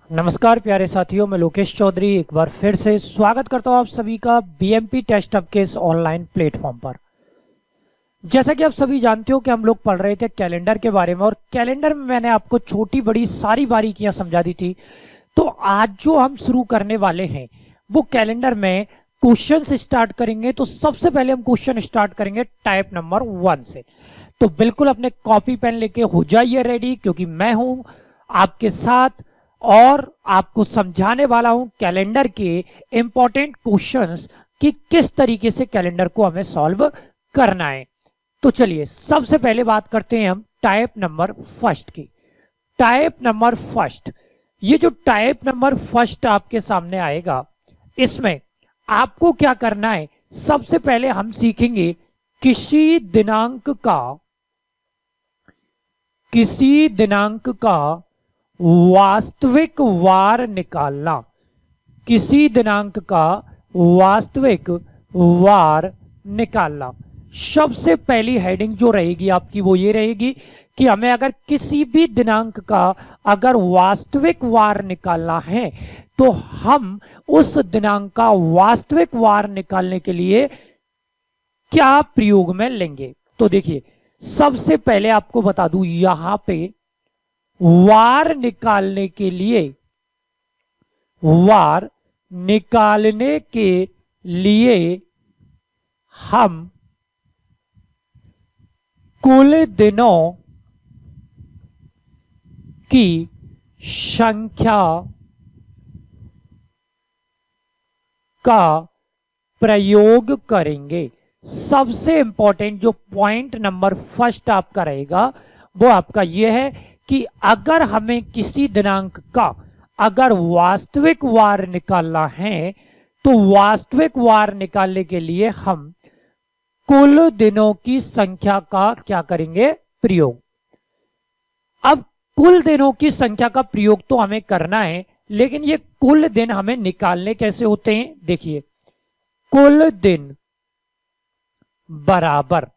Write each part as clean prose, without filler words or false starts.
नमस्कार प्यारे साथियों, मैं लोकेश चौधरी एक बार फिर से स्वागत करता हूं आप सभी का बीएमपी टेस्ट हब के इस ऑनलाइन प्लेटफॉर्म पर। जैसा कि आप सभी जानते हो कि हम लोग पढ़ रहे थे कैलेंडर के बारे में, और कैलेंडर में मैंने आपको छोटी बड़ी सारी बारीकियां समझा दी थी। तो आज जो हम शुरू करने वाले हैं वो कैलेंडर में क्वेश्चन से स्टार्ट करेंगे। तो सबसे पहले हम क्वेश्चन स्टार्ट करेंगे टाइप नंबर 1 से। तो बिल्कुल अपने कॉपी पेन लेके हो जाइए रेडी, क्योंकि मैं हूं आपके साथ और आपको समझाने वाला हूं कैलेंडर के इंपॉर्टेंट क्वेश्चंस कि किस तरीके से कैलेंडर को हमें सॉल्व करना है। तो चलिए सबसे पहले बात करते हैं हम टाइप नंबर फर्स्ट की। टाइप नंबर फर्स्ट, ये जो टाइप नंबर फर्स्ट आपके सामने आएगा, इसमें आपको क्या करना है, सबसे पहले हम सीखेंगे किसी दिनांक का वास्तविक वार निकालना। किसी दिनांक का वास्तविक वार निकालना। सबसे पहली हेडिंग जो रहेगी आपकी वो ये रहेगी कि हमें अगर किसी भी दिनांक का अगर वास्तविक वार निकालना है तो हम उस दिनांक का वास्तविक वार निकालने के लिए क्या प्रयोग में लेंगे। तो देखिए सबसे पहले आपको बता दूं, यहां पे वार निकालने के लिए हम कुल दिनों की संख्या का प्रयोग करेंगे। सबसे इंपॉर्टेंट जो पॉइंट नंबर फर्स्ट आपका रहेगा वो आपका यह है कि अगर हमें किसी दिनांक का अगर वास्तविक वार निकालना है तो वास्तविक वार निकालने के लिए हम कुल दिनों की संख्या का क्या करेंगे, प्रयोग। अब कुल दिनों की संख्या का प्रयोग तो हमें करना है, लेकिन ये कुल दिन हमें निकालने कैसे होते हैं। देखिए कुल दिन बराबर,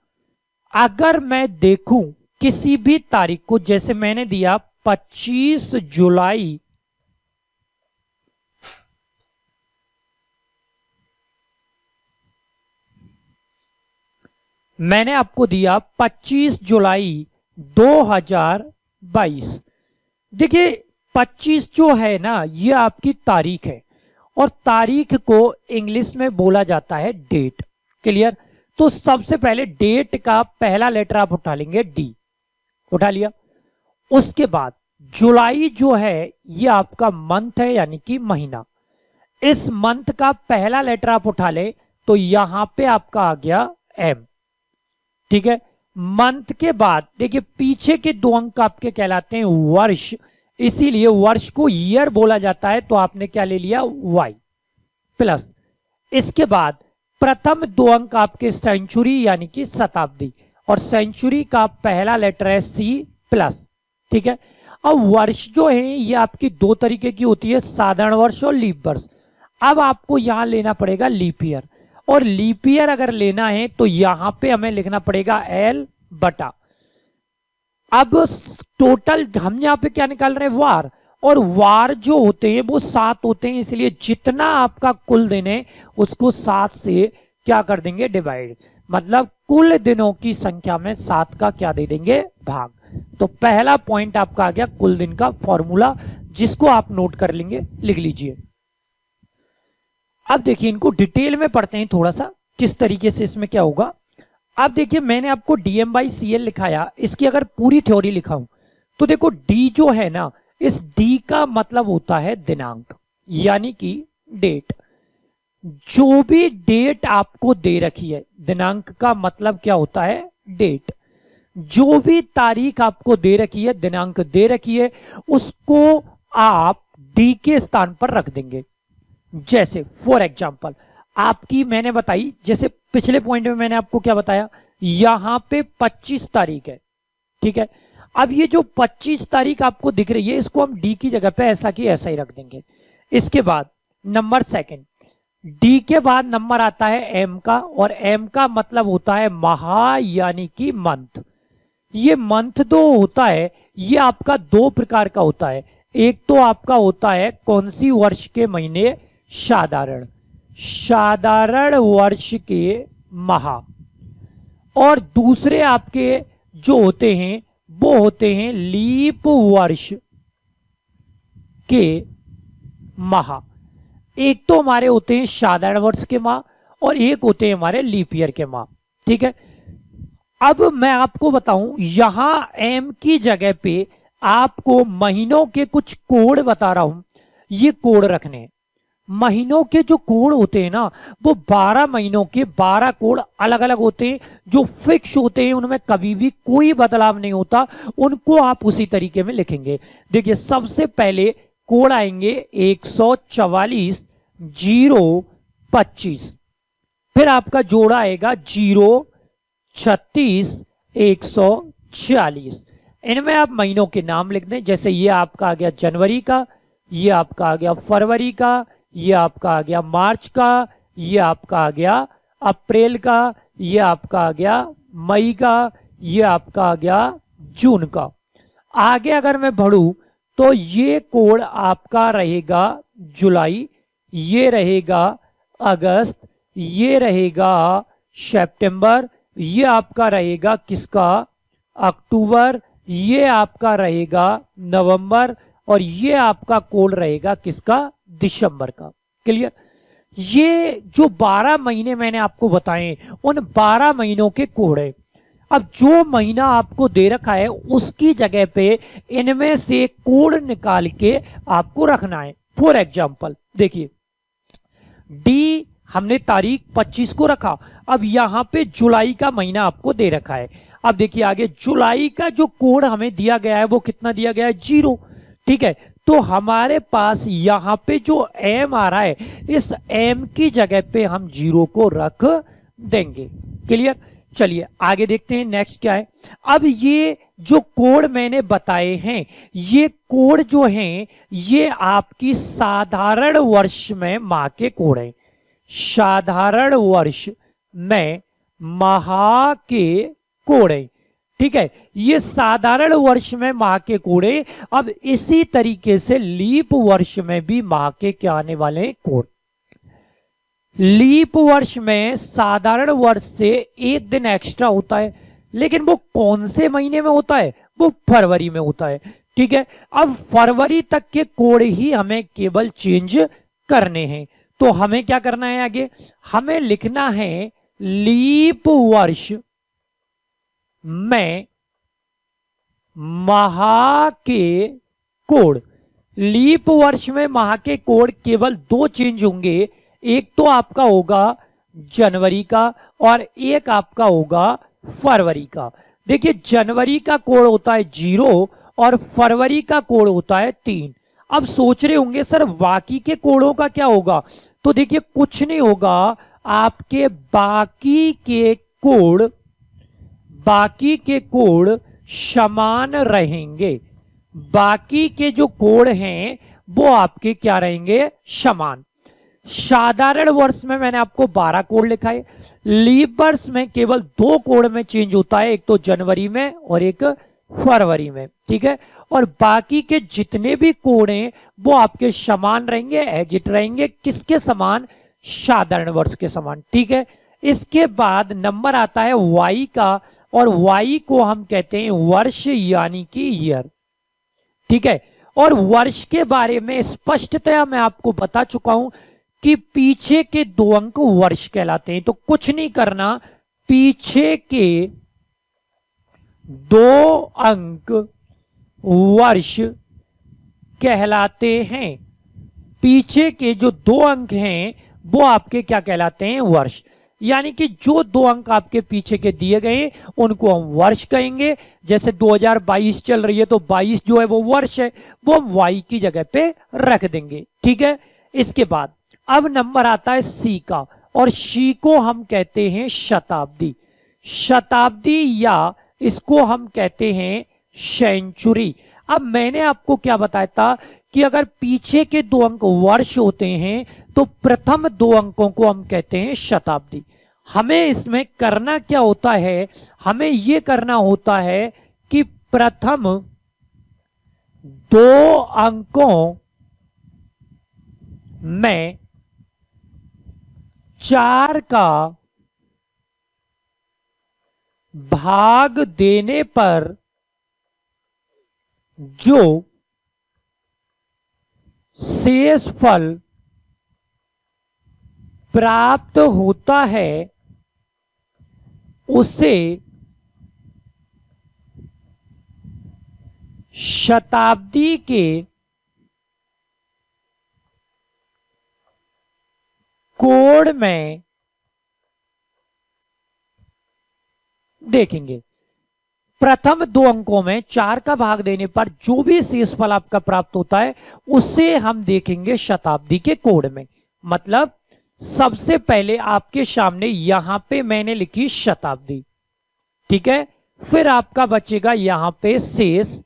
अगर मैं देखूं किसी भी तारीख को, जैसे मैंने दिया 25 जुलाई, मैंने आपको दिया 25 जुलाई 2022। देखिए 25 जो है ना, ये आपकी तारीख है, और तारीख को इंग्लिश में बोला जाता है डेट। क्लियर। तो सबसे पहले डेट का पहला लेटर आप उठा लेंगे, डी उठा लिया। उसके बाद जुलाई जो है ये आपका मंथ है, यानी कि महीना। इस मंथ का पहला लेटर आप उठा ले तो यहां पे आपका आ गया एम। ठीक है। मंथ के बाद देखिए पीछे के दो अंक आपके कहलाते हैं वर्ष, इसीलिए वर्ष को ईयर बोला जाता है, तो आपने क्या ले लिया, वाई प्लस। इसके बाद प्रथम दो अंक आपके सेंचुरी यानी कि शताब्दी, और सेंचुरी का पहला लेटर है सी प्लस। ठीक है। अब वर्ष जो है ये आपकी दो तरीके की होती है, साधारण वर्ष और लीप वर्ष। अब आपको यहां लेना पड़ेगा लीप ईयर, और लीप ईयर अगर लेना है तो यहां पे हमें लिखना पड़ेगा एल बटा। अब टोटल हम यहां पे क्या निकाल रहे हैं, वार, और वार जो होते हैं वो 7 होते हैं, इसलिए जितना आपका कुल दिन है उसको 7 से क्या कर देंगे, डिवाइड। मतलब कुल दिनों की संख्या में 7 का क्या दे देंगे, भाग। तो पहला पॉइंट आपका आ गया कुल दिन का फॉर्मूला, जिसको आप नोट कर लेंगे, लिख लीजिए। अब देखिए इनको डिटेल में पढ़ते हैं थोड़ा सा किस तरीके से इसमें क्या होगा। अब देखिए मैंने आपको डीएम बाई सीएल लिखाया, इसकी अगर पूरी थ्योरी लिखाऊं तो देखो डी जो है ना, इस डी का मतलब होता है दिनांक, यानी कि डेट। जो भी डेट आपको दे रखी है, दिनांक का मतलब क्या होता है, डेट। जो भी तारीख आपको दे रखी है, दिनांक दे रखी है, उसको आप डी के स्थान पर रख देंगे। जैसे फॉर एग्जाम्पल आपकी मैंने बताई, जैसे पिछले पॉइंट में मैंने आपको क्या बताया, यहां पे 25 तारीख है। ठीक है। अब ये जो 25 तारीख आपको दिख रही है, इसको हम डी की जगह पे ऐसा की ऐसा ही रख देंगे। इसके बाद नंबर सेकंड, डी के बाद नंबर आता है एम का, और एम का मतलब होता है माह यानी कि मंथ। ये मंथ दो होता है, ये आपका दो प्रकार का होता है। एक तो आपका होता है कौन सी वर्ष के महीने, साधारण, साधारण वर्ष के माह, और दूसरे आपके जो होते हैं वो होते हैं लीप वर्ष के माह। एक तो हमारे होते हैं साधारण वर्ष के माह और एक होते हैं हमारे लीप ईयर के माह। ठीक है, अब मैं आपको बताऊं, यहां एम की जगह पे आपको महीनों के कुछ कोड बता रहा हूं, ये कोड रखने हैं। महीनों के जो कोड होते हैं ना, वो 12 महीनों के 12 कोड अलग अलग होते हैं, जो फिक्स होते हैं, उनमें कभी भी कोई बदलाव नहीं होता, उनको आप उसी तरीके में लिखेंगे। देखिए सबसे पहले कोड आएंगे 144 025, फिर आपका जोड़ा आएगा 0 36 140। इनमें आप महीनों के नाम लिख दें, जैसे ये आपका आ गया जनवरी का, ये आपका आ गया फरवरी का, ये आपका आ गया मार्च का, ये आपका आ गया अप्रैल का, ये आपका आ गया मई का, ये आपका आ गया जून का। आगे अगर मैं बढ़ूं तो ये कोड आपका रहेगा जुलाई, ये रहेगा अगस्त, ये रहेगा सितंबर, ये आपका रहेगा किसका अक्टूबर, ये आपका रहेगा नवंबर, और ये आपका कोड रहेगा किसका दिसंबर का। क्लियर? ये जो 12 महीने मैंने आपको बताए उन 12 महीनों के कोड है। अब जो महीना आपको दे रखा है उसकी जगह पे इनमें से कोड निकाल के आपको रखना है। फॉर एग्जाम्पल देखिए, डी हमने तारीख 25 को रखा, अब यहां पे जुलाई का महीना आपको दे रखा है। अब देखिए आगे जुलाई का जो कोड हमें दिया गया है वो कितना दिया गया है, 0। ठीक है, तो हमारे पास यहां पे जो एम आ रहा है, इस एम की जगह पे हम 0 को रख देंगे। क्लियर? चलिए आगे देखते हैं नेक्स्ट क्या है। अब ये जो कोड मैंने बताए हैं, ये कोड जो हैं ये आपकी साधारण वर्ष में माह के कोड हैं। साधारण वर्ष में माह के कोड हैं। ठीक है, ये साधारण वर्ष में माह के कोड हैं। अब इसी तरीके से लीप वर्ष में भी माह के क्या आने वाले हैं, कोड। लीप वर्ष में साधारण वर्ष से एक दिन एक्स्ट्रा होता है, लेकिन वो कौन से महीने में होता है, वो फरवरी में होता है। ठीक है, अब फरवरी तक के कोड ही हमें केवल चेंज करने हैं। तो हमें क्या करना है, आगे हमें लिखना है लीप वर्ष में माह के कोड। लीप वर्ष में माह के कोड केवल 2 चेंज होंगे, एक तो आपका होगा जनवरी का और एक आपका होगा फरवरी का। देखिए जनवरी का कोड होता है 0 और फरवरी का कोड होता है 3। अब सोच रहे होंगे सर बाकी के कोडों का क्या होगा, तो देखिए कुछ नहीं होगा, आपके बाकी के कोड समान रहेंगे। बाकी के जो कोड हैं वो आपके क्या रहेंगे, समान। साधारण वर्ष में मैंने आपको 12 कोड लिखा है, लीप वर्ष में केवल 2 कोड में चेंज होता है, एक तो जनवरी में और एक फरवरी में। ठीक है, और बाकी के जितने भी कोड हैं वो आपके समान रहेंगे, एग्जिट रहेंगे, किसके समान, साधारण वर्ष के समान। ठीक है, इसके बाद नंबर आता है वाई का, और वाई को हम कहते हैं वर्ष यानी कि ईयर। ठीक है, और वर्ष के बारे में स्पष्टतया मैं आपको बता चुका हूं कि पीछे के 2 अंक वर्ष कहलाते हैं। तो कुछ नहीं करना, पीछे के 2 अंक वर्ष कहलाते हैं। पीछे के जो 2 अंक हैं वो आपके क्या कहलाते हैं, वर्ष। यानी कि जो 2 अंक आपके पीछे के दिए गए उनको हम वर्ष कहेंगे। जैसे 2022 चल रही है तो 22 जो है वो वर्ष है, वो हम वाई की जगह पे रख देंगे। ठीक है, इसके बाद अब नंबर आता है सी का, और सी को हम कहते हैं शताब्दी। शताब्दी या इसको हम कहते हैं सेंचुरी। अब मैंने आपको क्या बताया था कि अगर पीछे के 2 अंक वर्ष होते हैं तो प्रथम 2 अंकों को हम कहते हैं शताब्दी। हमें इसमें करना क्या होता है, हमें यह करना होता है कि प्रथम 2 अंकों में 4 का भाग देने पर जो शेषफल प्राप्त होता है उसे शताब्दी के कोण में देखेंगे। प्रथम 2 अंकों में 4 का भाग देने पर जो भी शेषफल आपका प्राप्त होता है उसे हम देखेंगे शताब्दी के कोण में। मतलब सबसे पहले आपके सामने यहां पे मैंने लिखी शताब्दी, ठीक है, फिर आपका बचेगा यहां पे शेष,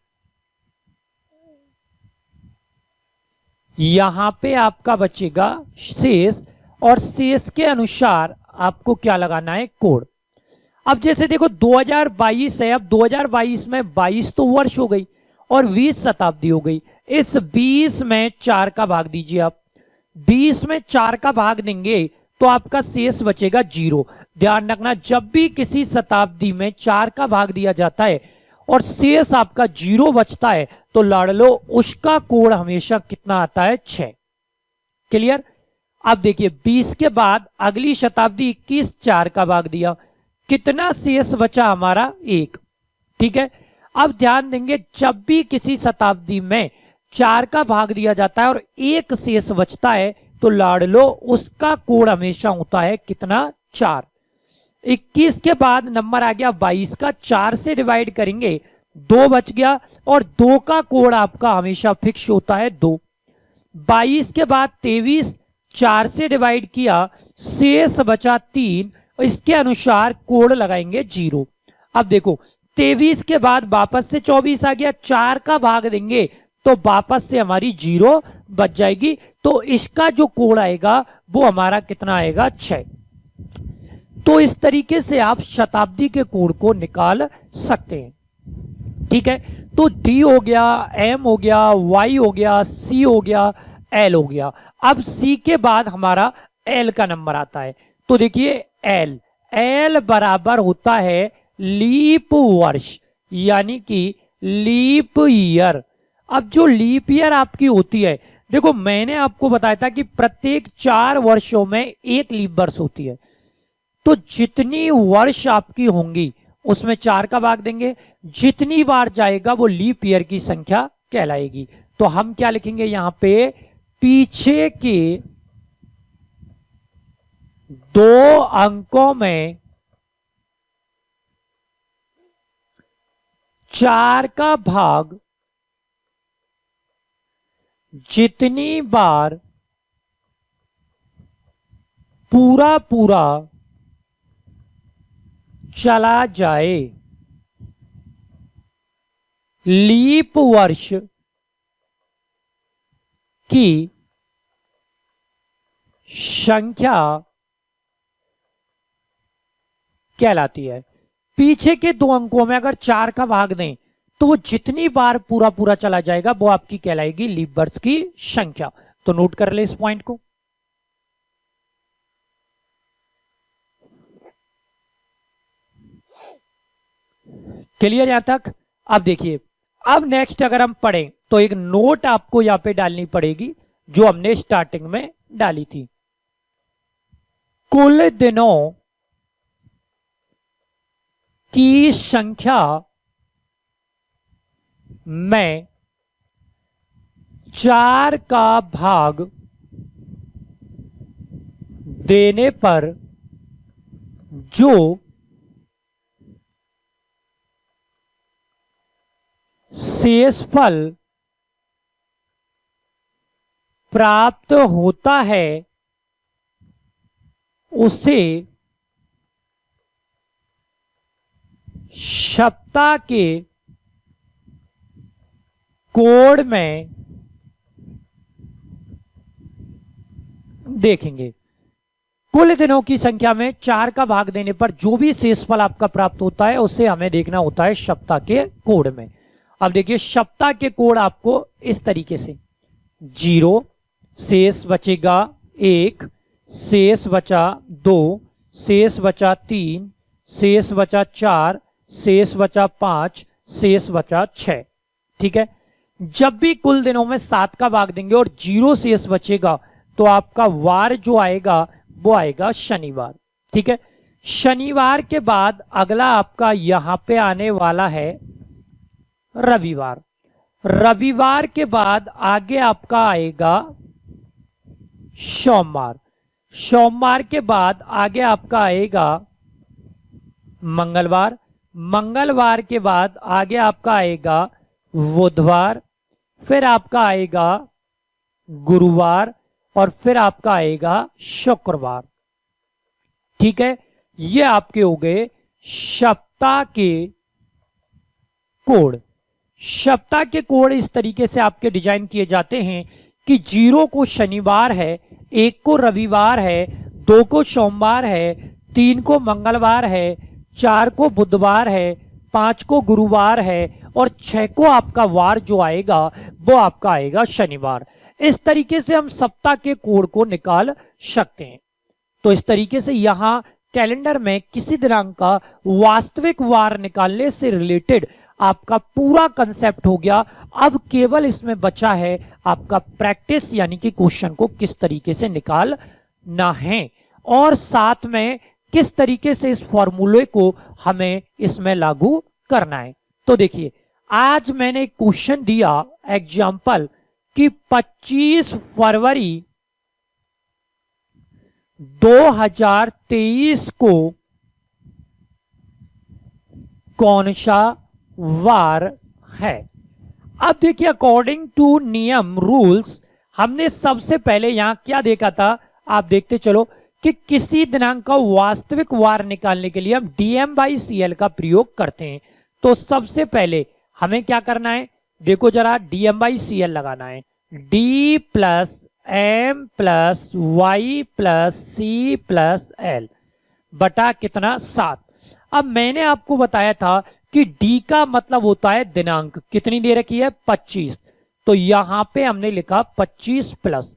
यहां पे आपका बचेगा शेष, और शेष के अनुसार आपको क्या लगाना है, कोण। अब जैसे देखो 2022 है, अब 2022 में 22 तो वर्ष हो गई और 20 शताब्दी हो गई। इस 20 में 4 का भाग दीजिए आप, 20 में 4 का भाग देंगे तो आपका शेष बचेगा 0। ध्यान रखना, जब भी किसी शताब्दी में 4 का भाग दिया जाता है और शेष आपका 0 बचता है तो लड़ लो, उसका कोण हमेशा कितना आता है, 6। क्लियर। अब देखिए 20 के बाद अगली शताब्दी 21, 4 का भाग दिया, कितना शेष बचा हमारा, 1। ठीक है। अब ध्यान देंगे जब भी किसी शताब्दी में 4 का भाग दिया जाता है और 1 शेष बचता है तो लाड़ लो, उसका कोण हमेशा होता है कितना, 4। 21 के बाद नंबर आ गया 22 का, 4 से डिवाइड करेंगे 2 बच गया और 2 का कोण आपका हमेशा फिक्स होता है 2। 22 के बाद 23, 4 से डिवाइड किया, शेष बचा 3, इसके अनुसार कोण लगाएंगे 0। अब देखो 23 के बाद वापस से 24 आ गया, 4 का भाग देंगे तो वापस से हमारी 0 बच जाएगी, तो इसका जो कोण आएगा वो हमारा कितना आएगा, 6। तो इस तरीके से आप शताब्दी के कोण को निकाल सकते हैं। ठीक है। तो डी हो गया, एम हो गया, वाई हो गया, सी हो गया, एल हो गया। अब सी के बाद हमारा एल का नंबर आता है। तो देखिए एल, एल बराबर होता है लीप वर्ष, यानी कि लीप ईयर। अब जो लीप ईयर आपकी होती है, देखो मैंने आपको बताया था कि प्रत्येक 4 वर्षों में 1 लीप वर्ष होती है, तो जितनी वर्ष आपकी होंगी उसमें 4 का भाग देंगे, जितनी बार जाएगा वो लीप ईयर की संख्या कहलाएगी। तो हम क्या लिखेंगे यहां पे, पीछे के 2 अंकों में 4 का भाग जितनी बार पूरा पूरा चला जाए, लीप वर्ष की संख्या कहलाती है। पीछे के 2 अंकों में अगर 4 का भाग दें तो वो जितनी बार पूरा पूरा चला जाएगा वो आपकी कहलाएगी लीप वर्ष की संख्या। तो नोट कर ले इस पॉइंट को। क्लियर यहां तक। अब देखिए, अब नेक्स्ट अगर हम पढ़ें तो एक नोट आपको यहां पे डालनी पड़ेगी जो हमने स्टार्टिंग में डाली थी। कुल दिनों की संख्या में 4 का भाग देने पर जो शेषफल प्राप्त होता है उसे सप्ताह के कोण में देखेंगे। कुल दिनों की संख्या में 4 का भाग देने पर जो भी शेषफल आपका प्राप्त होता है उसे हमें देखना होता है सप्ताह के कोण में। अब देखिए सप्ताह के कोड आपको इस तरीके से 0, शेष बचेगा 1, शेष बचा 2, शेष बचा 3, शेष बचा 4, शेष बचा 5, शेष बचा 6। ठीक है, जब भी कुल दिनों में 7 का भाग देंगे और 0 शेष बचेगा तो आपका वार जो आएगा वो आएगा शनिवार। ठीक है, शनिवार के बाद अगला आपका यहां पे आने वाला है रविवार। रविवार के बाद आगे आपका आएगा सोमवार। सोमवार के बाद आगे आपका आएगा मंगलवार। मंगलवार के बाद आगे आपका आएगा बुधवार, फिर आपका आएगा गुरुवार और फिर आपका आएगा शुक्रवार। ठीक है, ये आपके हो गए सप्ताह के कोड। सप्ताह के कोड इस तरीके से आपके डिजाइन किए जाते हैं कि 0 को शनिवार है, 1 को रविवार है, 2 को सोमवार है, 3 को मंगलवार है, 4 को बुधवार है, 5 को गुरुवार है और 6 को आपका वार जो आएगा वो आपका आएगा शनिवार। इस तरीके से हम सप्ताह के कोड को निकाल सकते हैं। तो इस तरीके से यहां कैलेंडर में किसी दिनांक का वास्तविक वार निकालने से रिलेटेड आपका पूरा कंसेप्ट हो गया। अब केवल इसमें बचा है आपका प्रैक्टिस, यानी कि क्वेश्चन को किस तरीके से निकालना है और साथ में किस तरीके से इस फॉर्मूले को हमें इसमें लागू करना है। तो देखिए, आज मैंने क्वेश्चन दिया एग्जाम्पल कि 25 फरवरी 2023 को कौन सा वार है। अब देखिए, अकॉर्डिंग टू नियम रूल्स हमने सबसे पहले यहां क्या देखा था, आप देखते चलो कि किसी दिनांक का वास्तविक वार निकालने के लिए हम dm/cl का प्रयोग करते हैं। तो सबसे पहले हमें क्या करना है, देखो जरा, dm/cl लगाना है। d plus M plus Y plus C plus L बटा कितना 7। अब मैंने आपको बताया था कि d का मतलब होता है दिनांक, कितनी दे रखी है 25, तो यहां पे हमने लिखा 25 प्लस।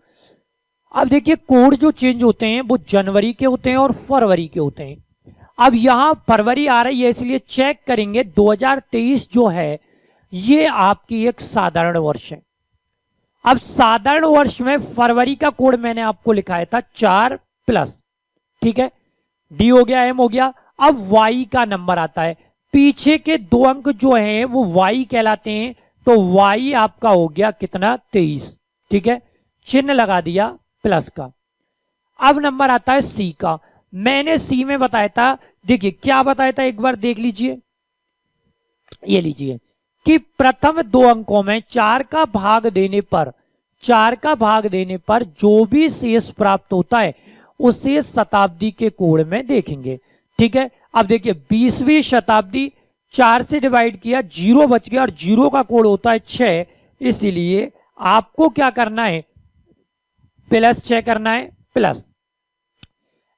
अब देखिए, कोड जो चेंज होते हैं वो जनवरी के होते हैं और फरवरी के होते हैं। अब यहां फरवरी आ रही है इसलिए चेक करेंगे 2023 जो है ये आपकी एक साधारण वर्ष है। अब साधारण वर्ष में फरवरी का कोड मैंने आपको लिखाया था 4 प्लस। ठीक है, डी हो गया, एम हो गया। अब वाई का नंबर आता है, पीछे के 2 अंक जो हैं वो वाई कहलाते हैं, तो वाई आपका हो गया कितना 23। ठीक है, चिन्ह लगा दिया प्लस का। अब नंबर आता है सी का। मैंने सी में बताया था, देखिए क्या बताया था एक बार देख लीजिए, ये लीजिए कि प्रथम 2 अंकों में 4 का भाग देने पर जो भी शेष प्राप्त होता है उसे शताब्दी के कोड में देखेंगे। ठीक है, अब देखिए 20वीं शताब्दी 4 से डिवाइड किया, 0 बच गया और 0 का कोड होता है 6, इसीलिए आपको क्या करना है प्लस 6 करना है प्लस।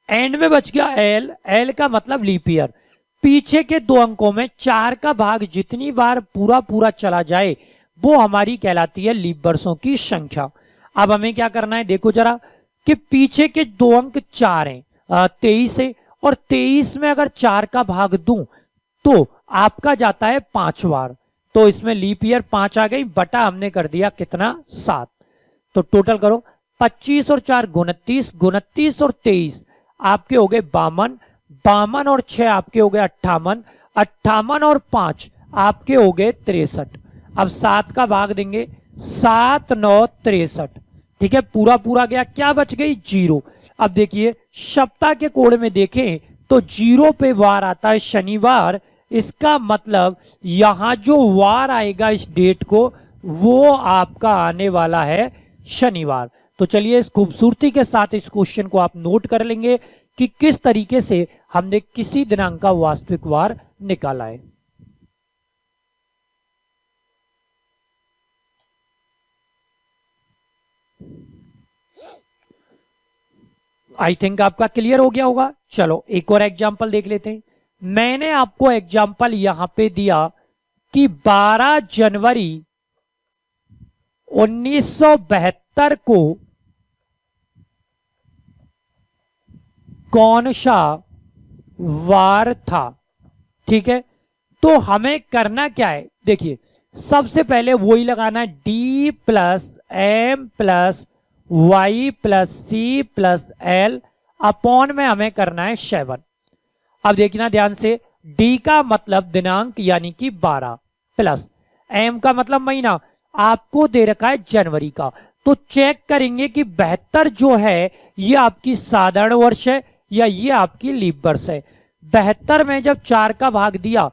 एंड में बच गया एल, एल का मतलब लीप ईयर। पीछे के 2 अंकों में 4 का भाग जितनी बार पूरा चला जाए वो हमारी कहलाती है लीप वर्षों की संख्या। अब हमें क्या करना है, देखो जरा कि पीछे के 2 अंक 4 हैं, 23 है, और 23 में अगर 4 का भाग दूं तो आपका जाता है 5 बार, तो इसमें लीप ईयर 5 आ गई, बटा हमने कर दिया कितना 7। तो टोटल करो 25 और 4 29, 29 और 23 आपके हो गए 52, 52 और 6 आपके हो गए 58, 58 और 5 आपके हो गए 63। अब 7 का भाग देंगे, 7 9 63। ठीक है, पूरा गया, क्या बच गई 0। अब देखिए सप्ताह के कोड में देखें तो 0 पे वार आता है शनिवार, इसका मतलब यहां जो वार आएगा इस डेट को वो आपका आने वाला है शनिवार। तो चलिए इस खूबसूरती के साथ इस क्वेश्चन को आप नोट कर लेंगे कि किस तरीके से हमने किसी दिनांक का वास्तविक वार निकाला है। आई थिंक आपका क्लियर हो गया होगा। चलो एक और एग्जाम्पल देख लेते हैं। मैंने आपको एग्जाम्पल यहां पे दिया कि 12 जनवरी 1972 को कौन सा वार था। ठीक है, तो हमें करना क्या है, देखिए सबसे पहले वही लगाना है, d plus M plus Y plus C plus L upon में हमें करना है 7। अब देखना ध्यान से, d का मतलब दिनांक यानी कि 12 प्लस m का मतलब महीना, आपको दे रखा है जनवरी का। तो चेक करेंगे कि 72 जो है ये आपकी साधारण वर्ष है या ये आपकी लीप वर्ष है। 72 में जब 4 का भाग दिया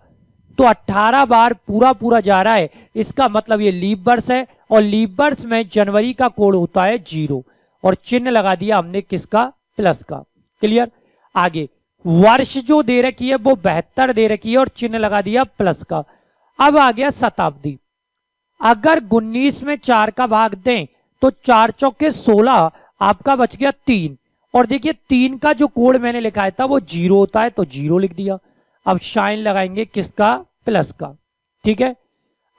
तो 18 बार पूरा पूरा जा रहा है, इसका मतलब ये लीप वर्ष है। और लीप वर्ष में जनवरी का कोड होता है 0 और चिन्ह लगा दिया हमने किसका, प्लस का। क्लियर। आगे वर्ष जो दे रखी है वो 72 दे रखी है और चिन्ह लगा दिया प्लस का। अब आ गया शताब्दी। अगर 19 में 4 का भाग दें तो 4 चौके 16, आपका बच गया 3। और देखिए 3 का जो कोड मैंने लिखा था वो 0 होता है तो 0 लिख दिया। अब साइन लगाएंगे किसका, प्लस का। ठीक है,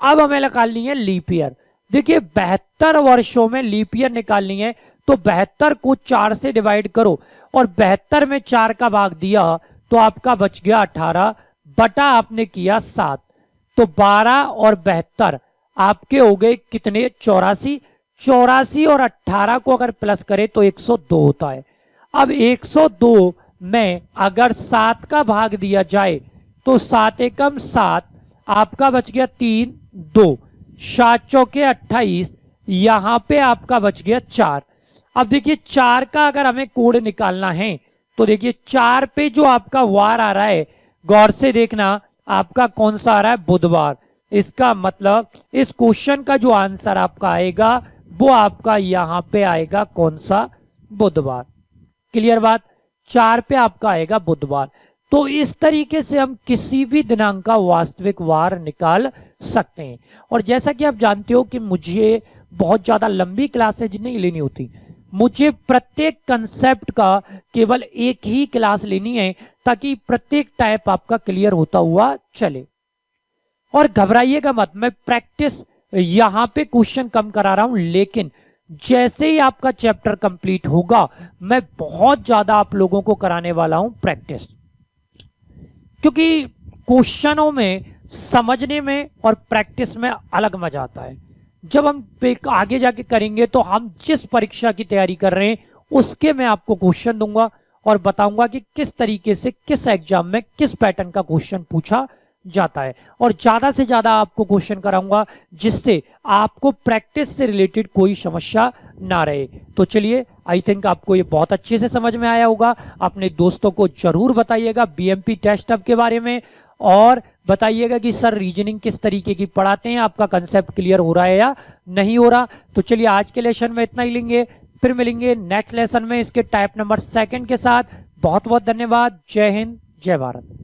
अब हमें निकालनी है लीप ईयर। देखिए 72 वर्षों में लीप ईयर निकालनी है तो 72 को 4 से डिवाइड करो और 72 में 4 का भाग दिया तो आपका बच गया 18 बटा आपने किया 7। तो 12 और 72 आपके हो गए कितने, 84। 84 और 18 को अगर प्लस करें तो 102 होता है। अब 102 में अगर 7 का भाग दिया जाए तो 7 एकम 7, आपका बच गया 3 2, 7 चौके 28, यहां पे आपका बच गया 4। अब देखिए 4 का अगर हमें कोड निकालना है तो देखिए 4 पे जो आपका वार आ रहा है, गौर से देखना आपका कौन सा आ रहा है, बुधवार। इसका मतलब इस क्वेश्चन का जो आंसर आपका आएगा वो आपका यहां पे आएगा कौन सा, बुधवार। क्लियर बात, 4 पे आपका आएगा बुधवार। तो इस तरीके से हम किसी भी दिनांक का वास्तविक वार निकाल सकते हैं। और जैसा कि आप जानते हो कि मुझे बहुत ज्यादा लंबी क्लासेज नहीं लेनी होती, मुझे प्रत्येक कंसेप्ट का केवल एक ही क्लास लेनी है ताकि प्रत्येक टाइप आपका क्लियर होता हुआ चले। और घबराइएगा मत, मैं प्रैक्टिस यहां पे क्वेश्चन कम करा रहा हूं, लेकिन जैसे ही आपका चैप्टर कंप्लीट होगा मैं बहुत ज्यादा आप लोगों को कराने वाला हूं प्रैक्टिस, क्योंकि क्वेश्चनों में समझने में और प्रैक्टिस में अलग मजा आता है। जब हम आगे जाके करेंगे तो हम जिस परीक्षा की तैयारी कर रहे हैं उसके मैं आपको क्वेश्चन दूंगा और बताऊंगा कि किस तरीके से किस एग्जाम में किस पैटर्न का क्वेश्चन पूछा जाता है। और ज्यादा से ज्यादा आपको क्वेश्चन कराऊंगा जिससे आपको प्रैक्टिस से रिलेटेड कोई समस्या ना रहे। तो चलिए, आई थिंक आपको ये बहुत अच्छे से समझ में आया होगा। अपने दोस्तों को जरूर बताइएगा बीएमपी टेस्ट हब के बारे में और बताइएगा कि सर रीजनिंग किस तरीके की पढ़ाते हैं, आपका कंसेप्ट क्लियर हो रहा है या नहीं हो रहा। तो चलिए आज के लेसन में इतना ही लेंगे, फिर मिलेंगे नेक्स्ट लेसन में इसके टाइप नंबर 2 के साथ। बहुत बहुत धन्यवाद। जय हिंद, जय भारत।